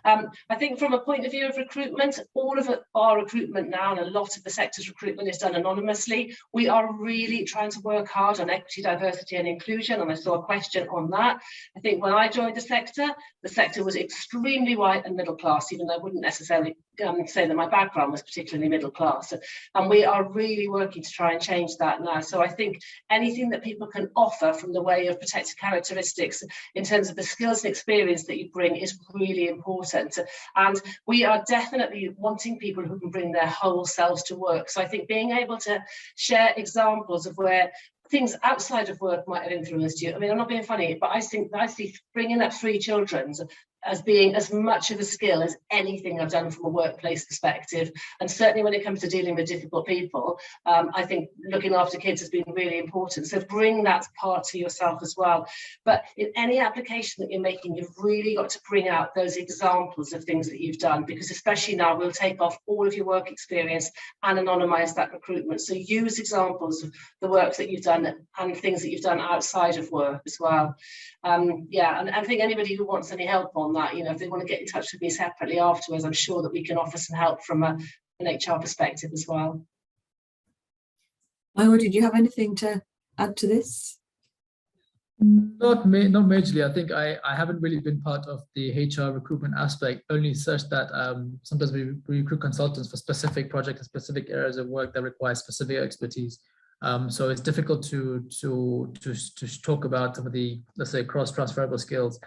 I think from a point of view of recruitment, all of our recruitment now, and a lot of the sector's recruitment, is done anonymously. We are really trying to work hard on equity, diversity and inclusion, and I saw a question on that. I think when I joined the sector was extremely white and middle class, even though I wouldn't necessarily say that my background was particularly middle class. And we are really working to try and change that now. So I think anything that people can offer from the way of protected characteristics in terms of the skills and experience that you bring is really important. And we are definitely wanting people who can bring their whole selves to work. So I think being able to share examples of where things outside of work might have influenced you. I mean, I'm not being funny, but I see bringing up 3 children as being as much of a skill as anything I've done from a workplace perspective. And certainly when it comes to dealing with difficult people, I think looking after kids has been really important. So bring that part to yourself as well. But in any application that you're making, you've really got to bring out those examples of things that you've done, because especially now we'll take off all of your work experience and anonymize that recruitment. So use examples of the work that you've done and things that you've done outside of work as well. And I think anybody who wants any help on that, if they want to get in touch with me separately afterwards, I'm sure that we can offer some help from an HR perspective as well. Iowa, did you have anything to add to this? Not majorly. I think I haven't really been part of the HR recruitment aspect, only such that sometimes we recruit consultants for specific projects and specific areas of work that require specific expertise. So it's difficult to talk about some of the, let's say, cross-transferable skills,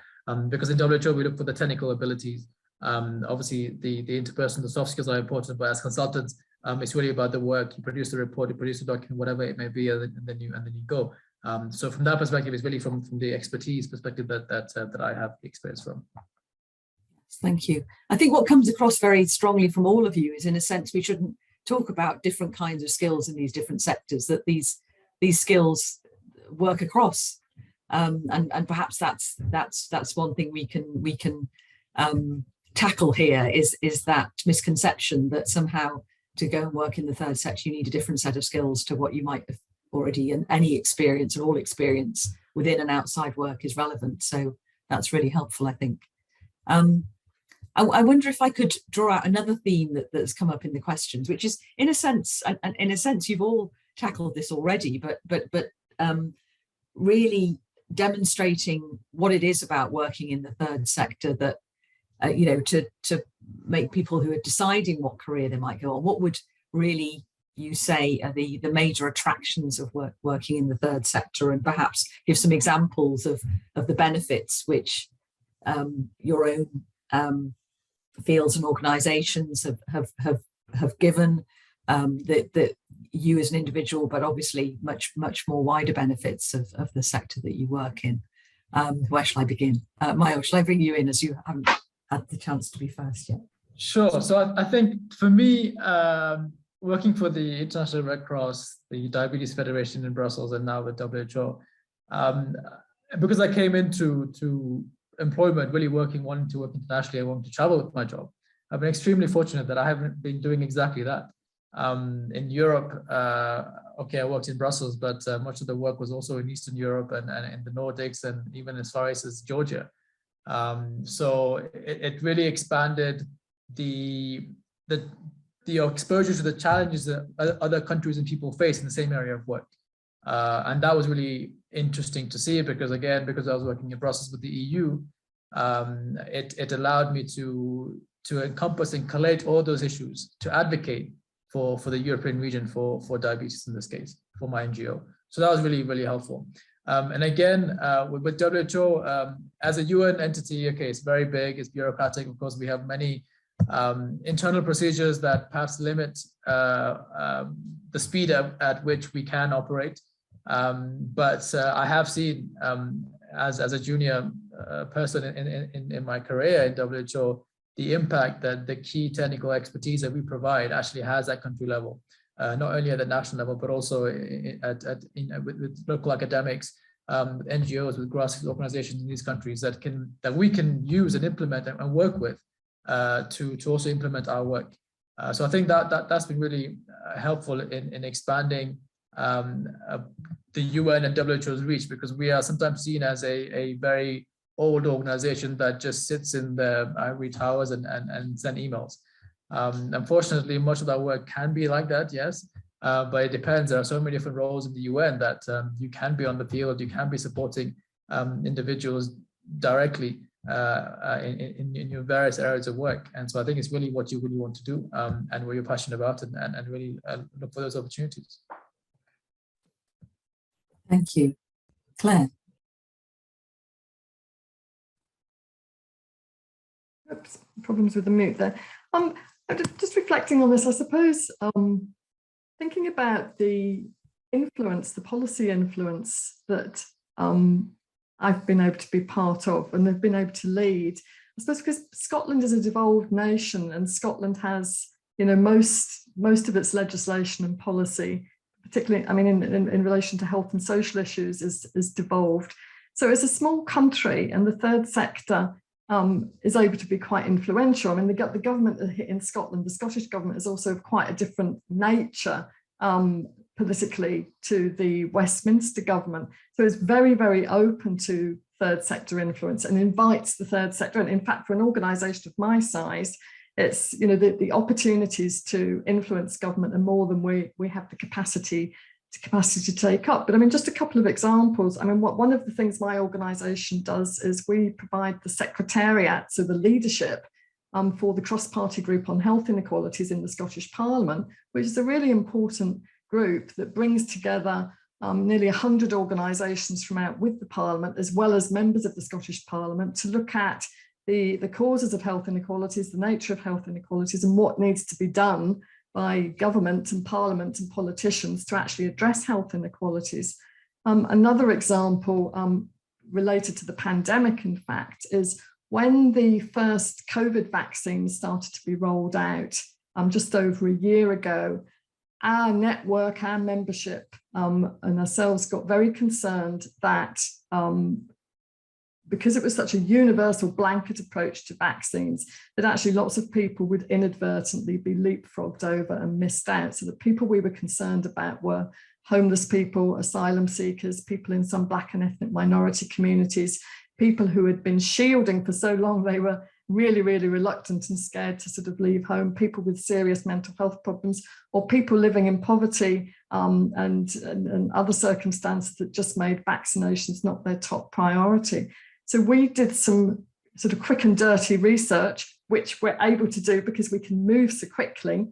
because in WHO we look for the technical abilities. Obviously, the interpersonal, the soft skills are important, but as consultants, it's really about the work. You produce the report, you produce the document, whatever it may be, and then you go. So from that perspective, it's really from the expertise perspective that I have experience from. Thank you. I think what comes across very strongly from all of you is, in a sense, we shouldn't talk about different kinds of skills in these different sectors, that these skills work across, and perhaps that's one thing we can tackle here is that misconception that somehow to go and work in the third sector you need a different set of skills to what you might have already, and any experience and all experience within and outside work is relevant. So that's really helpful, I think. I wonder if I could draw out another theme that's come up in the questions, which is, in a sense, and in a sense, you've all tackled this already, but really demonstrating what it is about working in the third sector that, to make people who are deciding what career they might go on, what would really you say are the major attractions of working in the third sector, and perhaps give some examples of the benefits which your own fields and organisations have given, that you as an individual, but obviously much more wider benefits of the sector that you work in. Where shall I begin? Mayo, shall I bring you in, as you haven't had the chance to be first yet? Sure. So I think for me, working for the International Red Cross, the Diabetes Federation in Brussels, and now with WHO, because I came into employment really wanting to work internationally, I wanted to travel with my job. I've been extremely fortunate that I haven't been doing exactly that. In Europe, okay, I worked in Brussels, but much of the work was also in Eastern Europe and in the Nordics, and even as far as Georgia. So it really expanded the exposure to the challenges that other countries and people face in the same area of work. And that was really interesting to see, because again, because I was working in Brussels with the EU, it allowed me to encompass and collate all those issues, to advocate for the European region for diabetes in this case, for my NGO. So that was really, really helpful. And again, with WHO, as a UN entity, okay, it's very big, it's bureaucratic. Of course, we have many internal procedures that perhaps limit the speed at which we can operate. But I have seen, as a junior person in my career in WHO, the impact that the key technical expertise that we provide actually has at country level, not only at the national level, but also with local academics, NGOs, with grassroots organizations in these countries that we can use and implement and work with to also implement our work. So I think that's been really helpful in expanding the UN and WHO's reach, because we are sometimes seen as a very old organization that just sits in the ivory towers and send emails. Unfortunately, much of that work can be like that, yes, but it depends. There are so many different roles in the UN that you can be on the field, you can be supporting individuals directly in your various areas of work. And so I think it's really what you really want to do, and what you're passionate about, and really look for those opportunities. Thank you. Claire. Oops, problems with the mute there. Just reflecting on this, I suppose, thinking about the influence, the policy influence that I've been able to be part of and have been able to lead. I suppose because Scotland is a devolved nation, and Scotland has, most of its legislation and policy, particularly, I mean, in relation to health and social issues, is devolved. So it's a small country, and the third sector is able to be quite influential. I mean, the government in Scotland, the Scottish government, is also of quite a different nature politically to the Westminster government. So it's very, very open to third sector influence and invites the third sector. And in fact, for an organisation of my size, it's, the opportunities to influence government are more than we have the capacity to take up. But I mean, just a couple of examples. I mean, one of the things my organisation does is we provide the secretariat, so the leadership for the cross-party group on health inequalities in the Scottish Parliament, which is a really important group that brings together nearly 100 organisations from out with the Parliament, as well as members of the Scottish Parliament, to look at the causes of health inequalities, the nature of health inequalities, and what needs to be done by government and Parliament and politicians to actually address health inequalities. Another example related to the pandemic, in fact, is when the first COVID vaccine started to be rolled out just over a year ago, our network, our membership and ourselves got very concerned that because it was such a universal blanket approach to vaccines, that actually lots of people would inadvertently be leapfrogged over and missed out. So the people we were concerned about were homeless people, asylum seekers, people in some Black and ethnic minority communities, people who had been shielding for so long they were really, really reluctant and scared to sort of leave home, people with serious mental health problems, or people living in poverty and other circumstances that just made vaccinations not their top priority. So we did some sort of quick and dirty research, which we're able to do because we can move so quickly,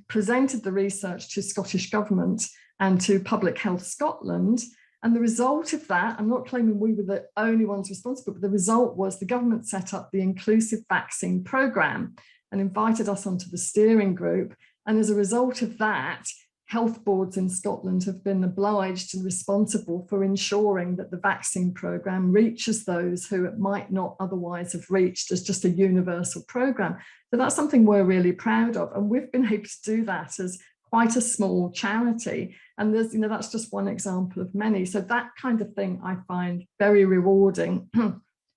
presented the research to Scottish Government and to Public Health Scotland. And the result of that, I'm not claiming we were the only ones responsible, but the result was the government set up the Inclusive Vaccine Programme and invited us onto the steering group. And as a result of that, health boards in Scotland have been obliged and responsible for ensuring that the vaccine programme reaches those who it might not otherwise have reached as just a universal programme. So that's something we're really proud of. And we've been able to do that as quite a small charity. And there's, that's just one example of many. So that kind of thing I find very rewarding.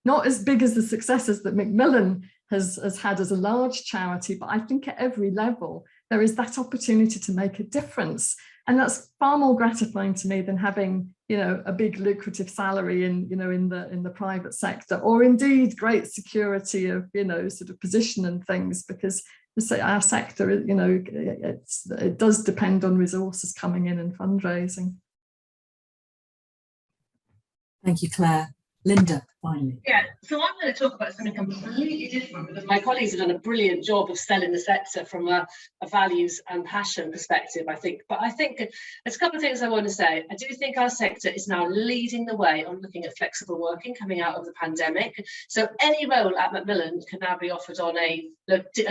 Not as big as the successes that Macmillan has had as a large charity, but I think at every level, there is that opportunity to make a difference. And that's far more gratifying to me than having, a big lucrative salary in the private sector, or indeed great security of, sort of position and things, because our sector, it does depend on resources coming in and fundraising. Thank you, Claire. Linda, finally. Yeah, so I'm going to talk about something completely different, because my colleagues have done a brilliant job of selling the sector from a values and passion perspective, I think. But I think there's a couple of things I want to say. I do think our sector is now leading the way on looking at flexible working coming out of the pandemic. So any role at Macmillan can now be offered on a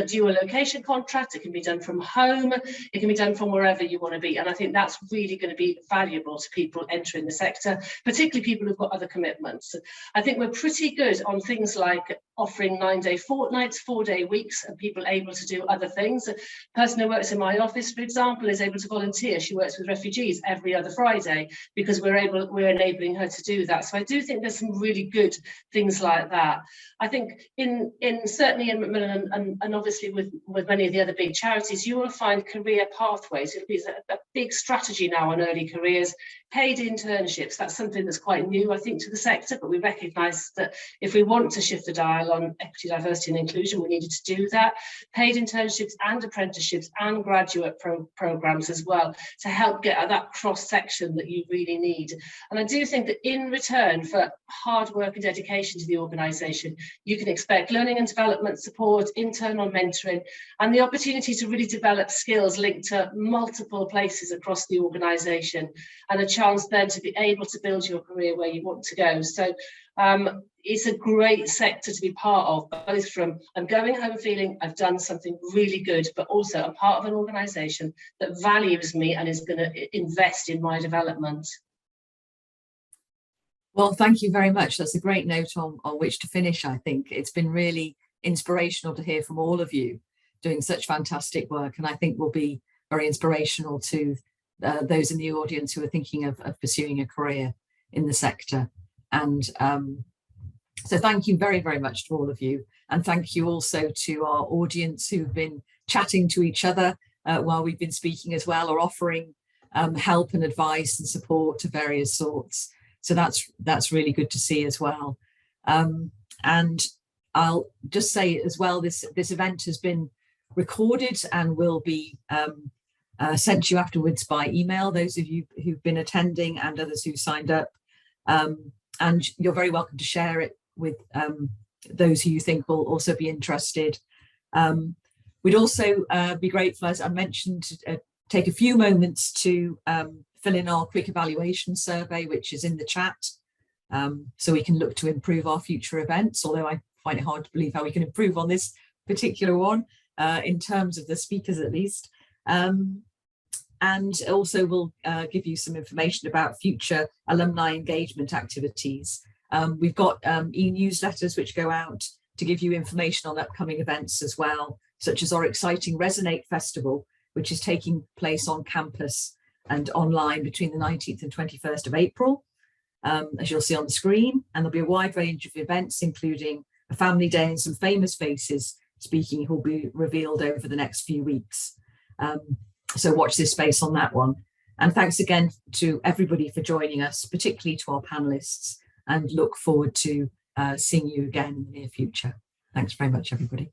dual location contract. It can be done from home. It can be done from wherever you want to be. And I think that's really going to be valuable to people entering the sector, particularly people who've got other commitments. I think we're pretty good on things like offering 9-day fortnights, 4-day weeks, and people able to do other things. A person who works in my office, for example, is able to volunteer. She works with refugees every other Friday because we're enabling her to do that. So I do think there's some really good things like that. I think certainly in Macmillan and obviously with many of the other big charities, you will find career pathways. It'll be a big strategy now on early careers. Paid internships, that's something that's quite new, I think, to the sector, but we recognise that if we want to shift the dial on equity, diversity and inclusion, we needed to do that. Paid internships and apprenticeships and graduate programmes as well, to help get at that cross-section that you really need. And I do think that in return for hard work and dedication to the organisation, you can expect learning and development support, internal mentoring, and the opportunity to really develop skills linked to multiple places across the organisation, and a chance then to be able to build your career where you want to go. So it's a great sector to be part of, both from I'm going home feeling I've done something really good, but also I'm part of an organisation that values me and is going to invest in my development. Well, thank you very much. That's a great note on which to finish, I think. It's been really inspirational to hear from all of you doing such fantastic work, and I think will be very inspirational to those in the audience who are thinking of pursuing a career in the sector. And so thank you very, very much to all of you. And thank you also to our audience who've been chatting to each other while we've been speaking as well, or offering help and advice and support of various sorts. So that's really good to see as well. And I'll just say as well, this event has been recorded and will be sent to you afterwards by email, those of you who've been attending and others who signed up. And you're very welcome to share it with those who you think will also be interested. We'd also be grateful, as I mentioned, to take a few moments to fill in our quick evaluation survey, which is in the chat, so we can look to improve our future events, although I find it hard to believe how we can improve on this particular one in terms of the speakers at least. and also we'll give you some information about future alumni engagement activities. We've got e-newsletters which go out to give you information on upcoming events as well, such as our exciting Resonate Festival, which is taking place on campus and online between the 19th and 21st of April, as you'll see on the screen. And there'll be a wide range of events, including a family day and some famous faces speaking who will be revealed over the next few weeks. So watch this space on that one. And thanks again to everybody for joining us, particularly to our panelists, and look forward to seeing you again in the near future. Thanks very much, everybody.